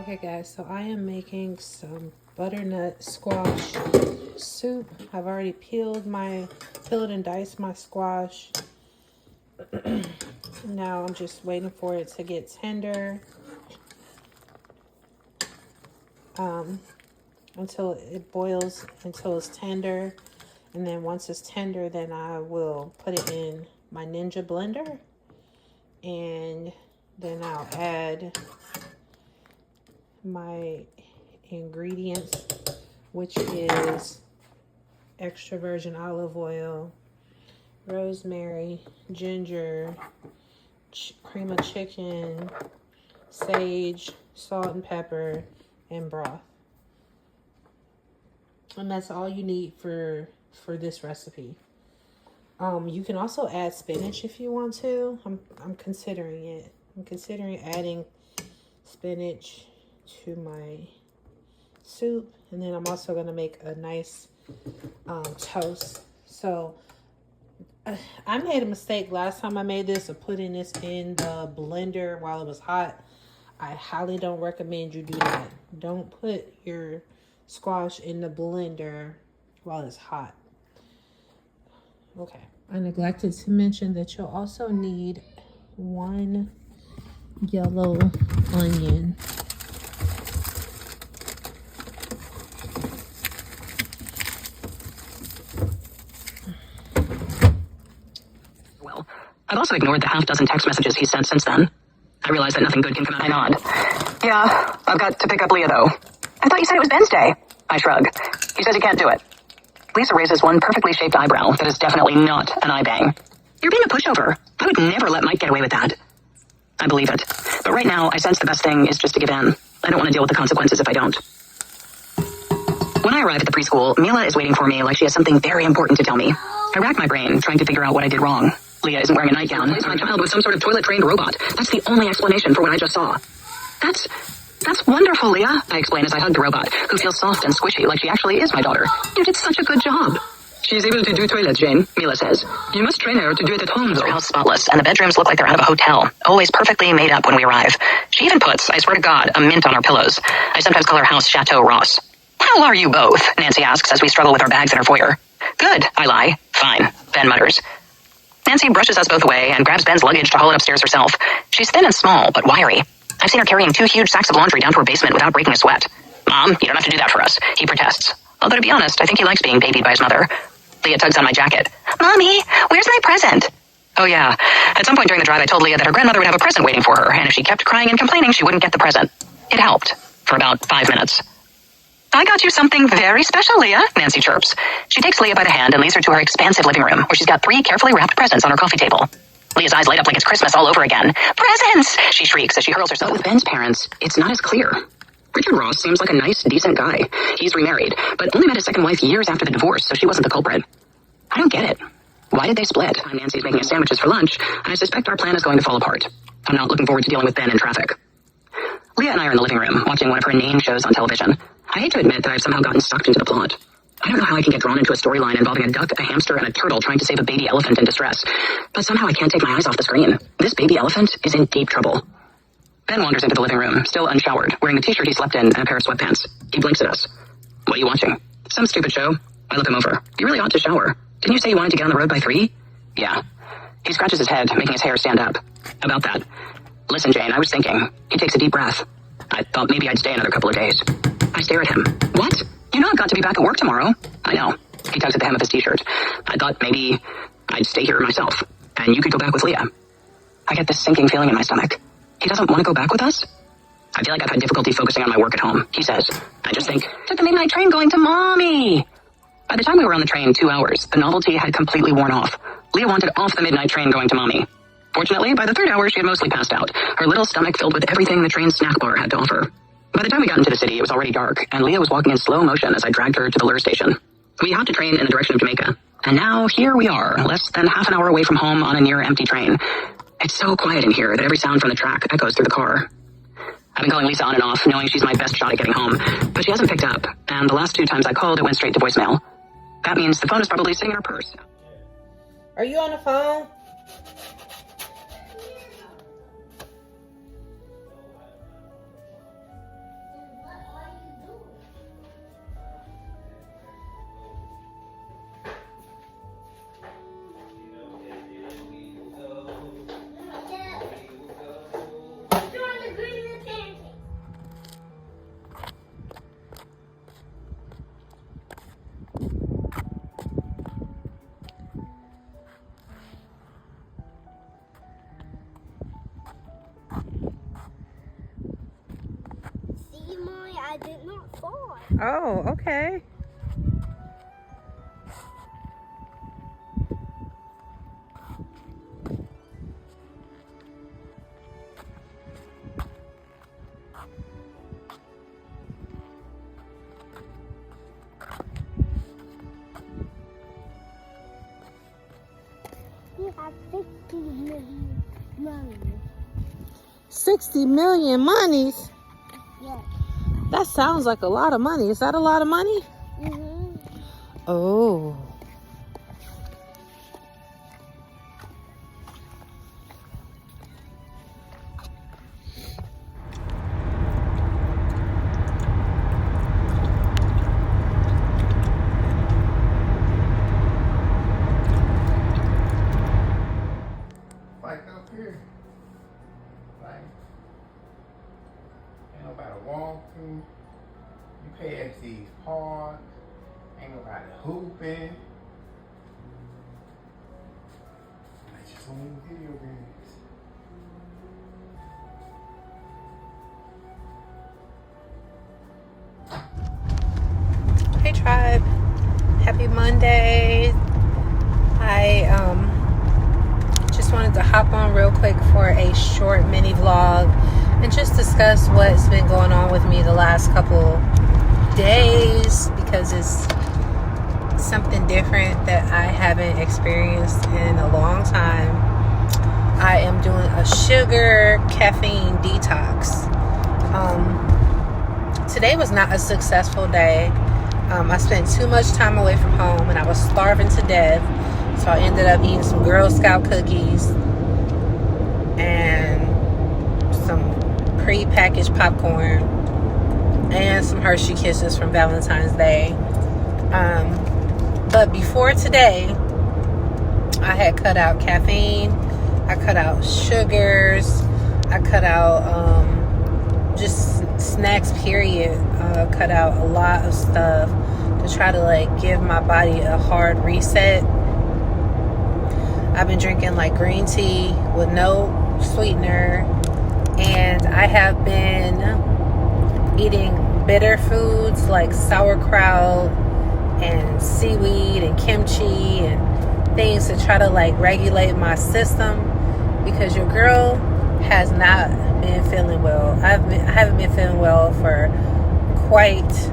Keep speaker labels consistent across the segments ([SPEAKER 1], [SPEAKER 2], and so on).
[SPEAKER 1] Okay guys, so I am making some butternut squash soup. I've already peeled and diced my squash. Now I'm just waiting for it to get tender until it boils, until it's tender. And then once it's tender, then I will put it in my Ninja blender. And then I'll add my ingredients, which is extra virgin olive oil, rosemary, ginger, cream of chicken, sage, salt and pepper, and broth. And that's all you need for this recipe. You can also add spinach if you want to. I'm considering it. I'm considering adding spinach to my soup, and then I'm also gonna make a nice toast. So I made a mistake last time I made this of putting this in the blender while it was hot. I highly don't recommend you do that. Don't put your squash in the blender while it's hot. Okay. I neglected to mention that you'll also need 1 yellow onion.
[SPEAKER 2] Well, I've also ignored the half-dozen text messages he sent since then. I realize that nothing good can come out. I nod. Yeah, I've got to pick up Leah, though. I thought you said it was Ben's day. I shrug. He says he can't do it. Lisa raises one perfectly shaped eyebrow that is definitely not an eye bang. You're being a pushover. I would never let Mike get away with that. I believe it. But right now, I sense the best thing is just to give in. I don't want to deal with the consequences if I don't. When I arrive at the preschool, Mila is waiting for me like she has something very important to tell me. I rack my brain, trying to figure out what I did wrong. Leah isn't wearing a nightgown. Replace my child with some sort of toilet-trained robot. That's the only explanation for what I just saw. That's wonderful, Leah, I explain as I hug the robot, who feels soft and squishy like she actually is my daughter. You did such a good job. She's able to do toilet, Jane, Mila says. You must train her to do it at home, though. Her house spotless, and the bedrooms look like they're out of a hotel. Always perfectly made up when we arrive. She even puts, I swear to God, a mint on our pillows. I sometimes call her house Chateau Ross. How are you both? Nancy asks as we struggle with our bags in her foyer. Good, I lie. Fine, Ben mutters. Nancy brushes us both away and grabs Ben's luggage to haul it upstairs herself. She's thin and small, but wiry. I've seen her carrying 2 huge sacks of laundry down to her basement without breaking a sweat. Mom, you don't have to do that for us, he protests. Although to be honest, I think he likes being babied by his mother. Leah tugs on my jacket. Mommy, where's my present? Oh yeah. At some point during the drive, I told Leah that her grandmother would have a present waiting for her, and if she kept crying and complaining, she wouldn't get the present. It helped. For about 5 minutes. I got you something very special, Leah, Nancy chirps. She takes Leah by the hand and leads her to her expansive living room, where she's got 3 carefully wrapped presents on her coffee table. Leah's eyes light up like it's Christmas all over again. Presents! She shrieks as she hurls herself. But with Ben's parents, it's not as clear. Richard Ross seems like a nice, decent guy. He's remarried, but only met his second wife years after the divorce, so she wasn't the culprit. I don't get it. Why did they split? Nancy's making us sandwiches for lunch, and I suspect our plan is going to fall apart. I'm not looking forward to dealing with Ben in traffic. Leah and I are in the living room, watching one of her inane shows on television. I hate to admit that I've somehow gotten sucked into the plot. I don't know how I can get drawn into a storyline involving a duck, a hamster, and a turtle trying to save a baby elephant in distress. But somehow I can't take my eyes off the screen. This baby elephant is in deep trouble. Ben wanders into the living room, still unshowered, wearing the t-shirt he slept in and a pair of sweatpants. He blinks at us. What are you watching? Some stupid show. I look him over. You really ought to shower. Didn't you say you wanted to get on the road by 3? Yeah. He scratches his head, making his hair stand up. About that. Listen, Jane, I was thinking. He takes a deep breath. I thought maybe I'd stay another couple of days. I stare at him. What? You know I've got to be back at work tomorrow. I know. He tugs at the hem of his t-shirt. I thought maybe I'd stay here myself, and you could go back with Leah. I get this sinking feeling in my stomach. He doesn't want to go back with us? I feel like I've had difficulty focusing on my work at home, he says. I just think, took the midnight train going to Mommy. By the time we were on the train 2 hours, the novelty had completely worn off. Leah wanted off the midnight train going to Mommy. Fortunately, by the 3rd hour, she had mostly passed out, her little stomach filled with everything the train's snack bar had to offer. By the time we got into the city, it was already dark, and Leah was walking in slow motion as I dragged her to the lure station. We hopped a train in the direction of Jamaica, and now here we are, less than half an hour away from home on a near-empty train. It's so quiet in here that every sound from the track echoes through the car. I've been calling Lisa on and off, knowing she's my best shot at getting home, but she hasn't picked up, and the last 2 times I called, it went straight to voicemail. That means the phone is probably sitting in her purse.
[SPEAKER 1] Are you on the phone? Oh, okay.
[SPEAKER 3] We have 60 million money.
[SPEAKER 1] 60 million monies?
[SPEAKER 3] Yes.
[SPEAKER 1] That sounds like a lot of money. Is that a lot of money?
[SPEAKER 3] Mm-hmm.
[SPEAKER 1] Oh.
[SPEAKER 4] Like up here, like ain't nobody walking. You pay at these parks, ain't nobody hooping. I just don't even video games.
[SPEAKER 1] Hey tribe. Happy Monday. I just wanted to hop on real quick for a short mini vlog and just discuss what's been going on with me the last couple days, because it's something different that I haven't experienced in a long time. I am doing a sugar caffeine detox. Today was not a successful day. I spent too much time away from home and I was starving to death. So I ended up eating some Girl Scout cookies and some pre-packaged popcorn and some Hershey Kisses from Valentine's Day. But before today, I had cut out caffeine, I cut out sugars, I cut out just snacks, period. Cut out a lot of stuff to try to like give my body a hard reset. I've been drinking like green tea with no sweetener, and I have been eating bitter foods like sauerkraut and seaweed and kimchi and things to try to like regulate my system, because your girl has not been feeling well. I haven't been feeling well for quite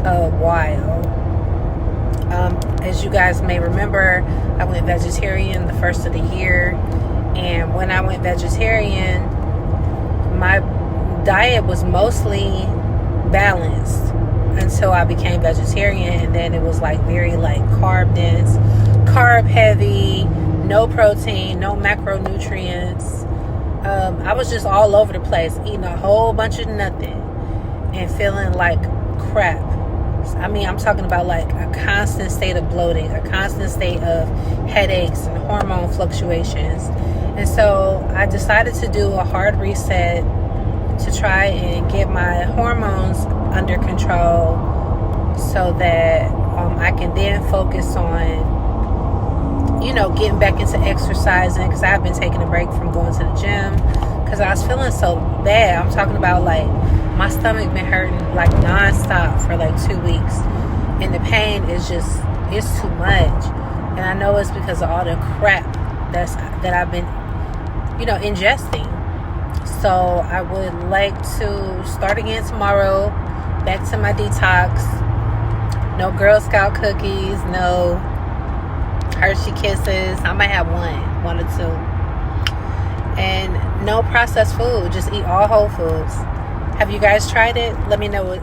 [SPEAKER 1] a while. As you guys may remember, I went vegetarian the first of the year, and when I went vegetarian, my diet was mostly balanced until I became vegetarian, and then it was like very like carb dense, carb heavy, no protein, no macronutrients. I was just all over the place, eating a whole bunch of nothing and feeling like crap. I mean, I'm talking about like a constant state of bloating, a constant state of headaches and hormone fluctuations. And so I decided to do a hard reset to try and get my hormones under control so that I can then focus on, you know, getting back into exercising, because I've been taking a break from going to the gym because I was feeling so bad. I'm talking about like my stomach been hurting like nonstop for like 2 weeks, and the pain is just, it's too much. And I know it's because of all the crap that I've been, you know, ingesting. So I would like to start again tomorrow, back to my detox. No Girl Scout cookies, no Hershey Kisses. I might have one or two. And no processed food, just eat all whole foods. Have you guys tried it? Let me know what.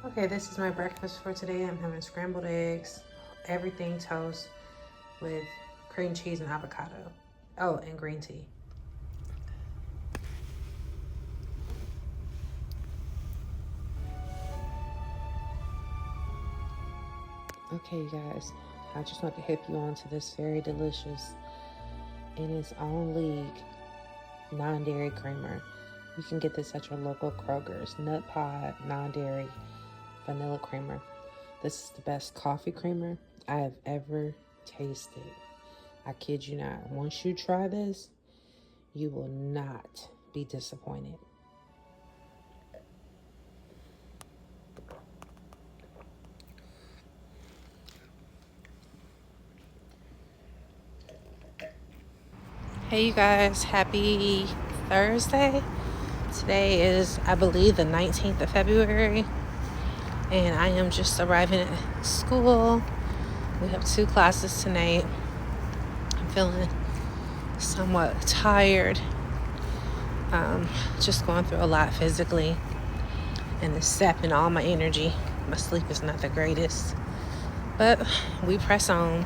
[SPEAKER 1] Okay, this is my breakfast for today. I'm having scrambled eggs, everything toast with cream cheese and avocado. Oh, and green tea. Okay, you guys, I just want to hip you on to this very delicious in its own league non-dairy creamer. You can get this at your local Kroger's. Nut Pod non-dairy vanilla creamer. This is the best coffee creamer I have ever tasted. I kid you not. Once you try this, you will not be disappointed. Hey you guys, happy Thursday. Today is, I believe, the 19th of February, and I am just arriving at school. We have 2 classes tonight. I'm feeling somewhat tired. Just going through a lot physically, and it's sapping all my energy. My sleep is not the greatest, but we press on.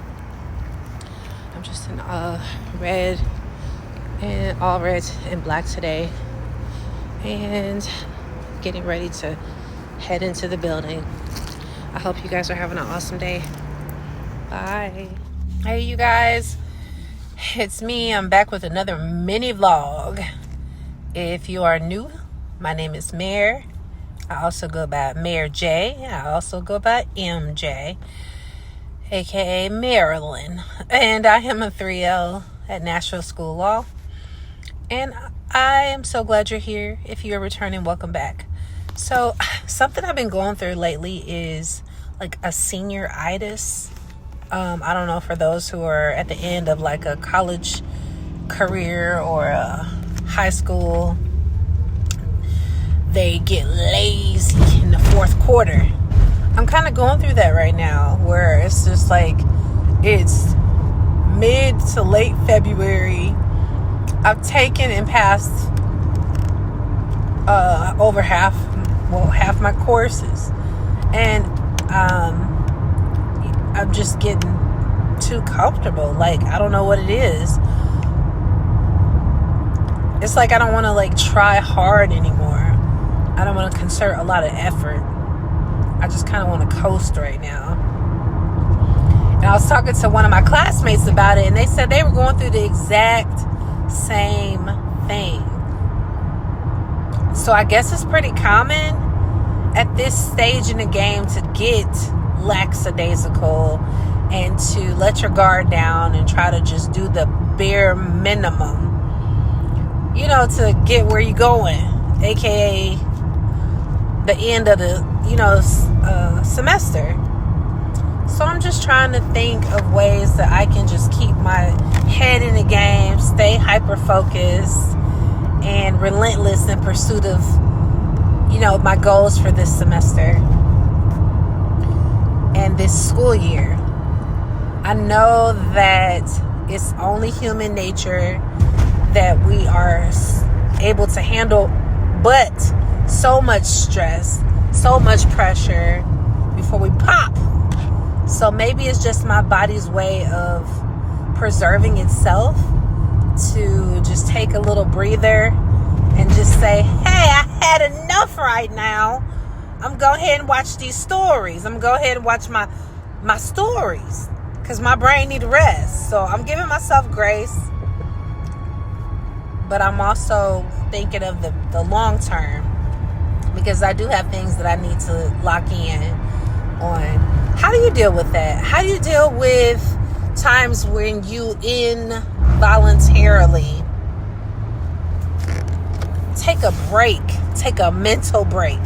[SPEAKER 1] I'm just in red and all red and black today, and getting ready to head into the building. I hope you guys are having an awesome day. Bye. Hey you guys, it's me. I'm back with another mini vlog. If you are new, my name is Mare. I also go by Mare J. I also go by MJ, aka Marilyn, and I am a 3L at Nashville School of Law. And I am so glad you're here. If you're returning, welcome back. So something I've been going through lately is like a senior-itis. I don't know, for those who are at the end of like a college career or a high school, they get lazy in the fourth quarter. I'm kind of going through that right now, where it's just like it's mid to late February. I've taken and passed over half my courses, and I'm just getting too comfortable. Like, I don't know what it is. It's like I don't want to like try hard anymore. I don't want to concert a lot of effort. I just kind of want to coast right now. And I was talking to one of my classmates about it, and they said they were going through the exact same thing. So I guess it's pretty common at this stage in the game to get lackadaisical and to let your guard down and try to just do the bare minimum, you know, to get where you're going, aka the end of the, semester. So I'm just trying to think of ways that I can just keep my head in the game, stay hyper focused and relentless in pursuit of, my goals for this semester and this school year. I know that it's only human nature that we are able to handle, but so much stress, so much pressure before we pop. So maybe it's just my body's way of preserving itself to just take a little breather and just say, hey, I had enough right now. I'm going to go ahead and watch these stories. I'm going to go ahead and watch my stories because my brain needs rest. So I'm giving myself grace, but I'm also thinking of the long term, because I do have things that I need to lock in on. How do you deal with that? How do you deal with times when you involuntarily take a break, take a mental break?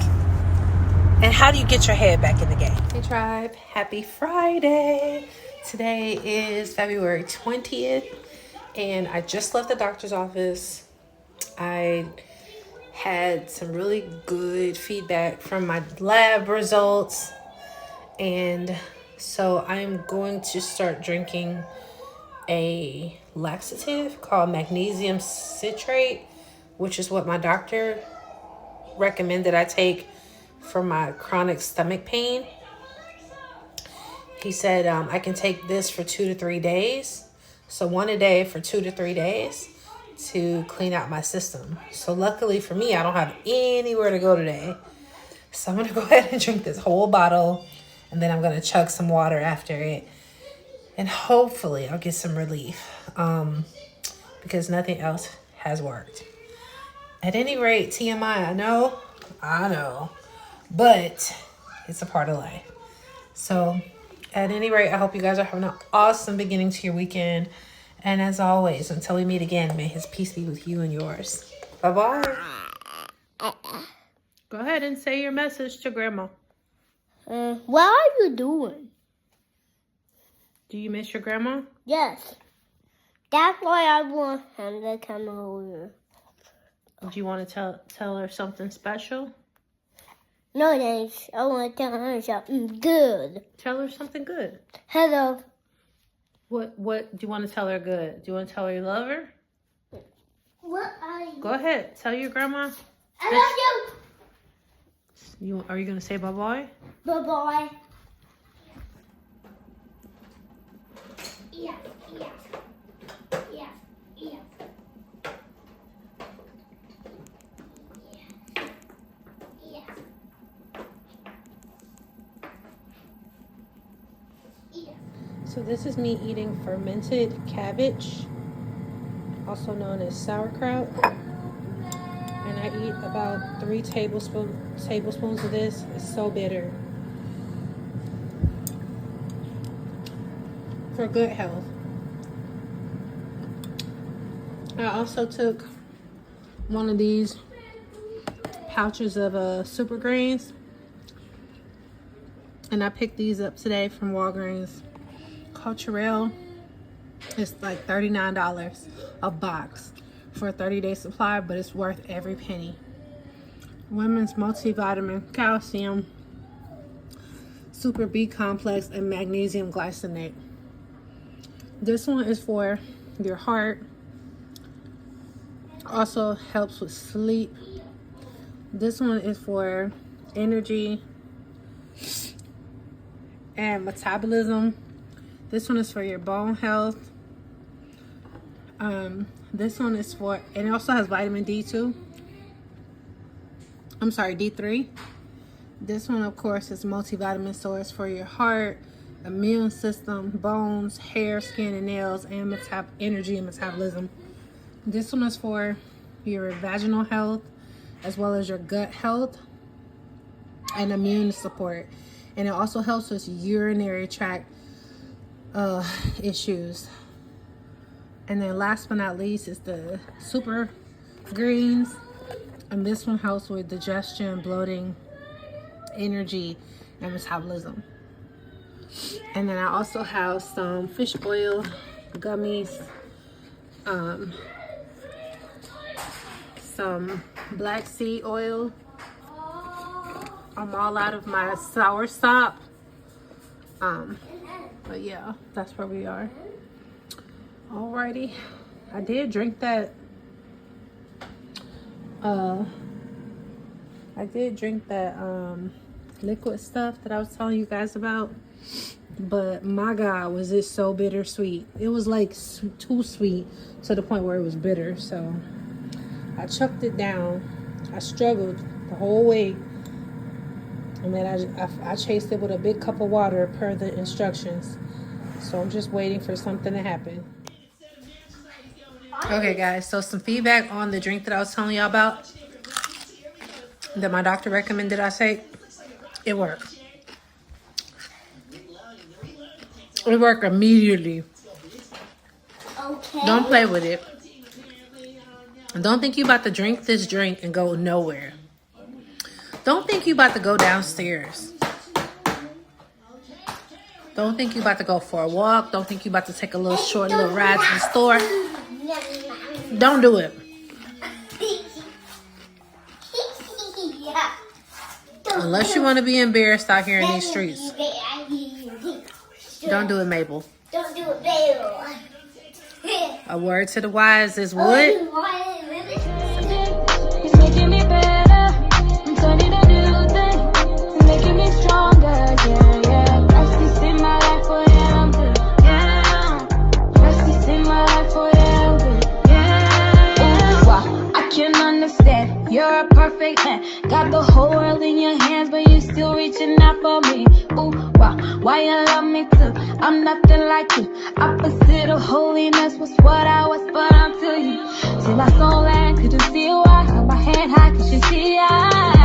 [SPEAKER 1] And how do you get your head back in the game? Hey tribe, happy Friday. Today is February 20th, and I just left the doctor's office. I had some really good feedback from my lab results, and so I'm going to start drinking a laxative called magnesium citrate, which is what my doctor recommended I take for my chronic stomach pain. He said I can take this for 2 to 3 days. So 1 a day for 2 to 3 days to clean out my system. So luckily for me, I don't have anywhere to go today. So I'm going to go ahead and drink this whole bottle. And then I'm going to chug some water after it. And hopefully I'll get some relief. Because nothing else has worked. At any rate, TMI, I know. But it's a part of life. So at any rate, I hope you guys are having an awesome beginning to your weekend. And as always, until we meet again, may his peace be with you and yours. Bye-bye. Go ahead and say your message to Grandma.
[SPEAKER 3] What are you doing?
[SPEAKER 1] Do you miss your grandma?
[SPEAKER 3] Yes. That's why I want him to come over.
[SPEAKER 1] Do you want to tell her something special?
[SPEAKER 3] No, thanks. I want to tell her something good.
[SPEAKER 1] Tell her something good.
[SPEAKER 3] Hello.
[SPEAKER 1] What do you want to tell her good? Do you want to tell her you love her?
[SPEAKER 3] What are you?
[SPEAKER 1] Go ahead. Tell your grandma.
[SPEAKER 3] I love you.
[SPEAKER 1] Are you going to say bye-bye?
[SPEAKER 3] Bye-bye. Yeah.
[SPEAKER 1] So this is me eating fermented cabbage, also known as sauerkraut. And I eat about 3 tablespoons of this. It's so bitter. For good health. I also took one of these pouches of super greens. And I picked these up today from Walgreens. Culturel. It's like $39 a box for a 30-day supply, but it's worth every penny. Women's multivitamin, calcium, super B complex, and magnesium glycinate. This one is for your heart. Also helps with sleep. This one is for energy and metabolism. This one is for your bone health. This one is for, and it also has vitamin D too. I'm sorry, D3. This one, of course, is multivitamin, so it's for your heart, immune system, bones, hair, skin, and nails, and energy and metabolism. This one is for your vaginal health, as well as your gut health and immune support. And it also helps with urinary tract issues. And then last but not least is the super greens. And this one helps with digestion, bloating, energy, and metabolism. And then I also have some fish oil gummies, some black seed oil. I'm all out of my sour sop. But yeah, that's where we are. Alrighty. I did drink that liquid stuff that I was telling you guys about. But my God, was it so bittersweet. It was like too sweet to the point where it was bitter. So I chucked it down. I struggled the whole way. And then I chased it with a big cup of water per the instructions. So I'm just waiting for something to happen. Okay, guys. So some feedback on the drink that I was telling y'all about. That my doctor recommended I take. It worked. It worked immediately.
[SPEAKER 3] Okay.
[SPEAKER 1] Don't play with it. Don't think you about to drink this drink and go nowhere. Don't think you about to go downstairs. Don't think you about to go for a walk. Don't think you about to take a short little ride to the store. Don't do it. Unless you want to be embarrassed out here in these streets. Don't do it, Mabel.
[SPEAKER 3] Don't do it, Mabel.
[SPEAKER 1] A word to the wise is what?
[SPEAKER 5] for me. Ooh, why you love me too? I'm nothing like you. Opposite of holiness was what I was, but I'm to you. Till I saw land, couldn't see why. Held my hand high, cause you see I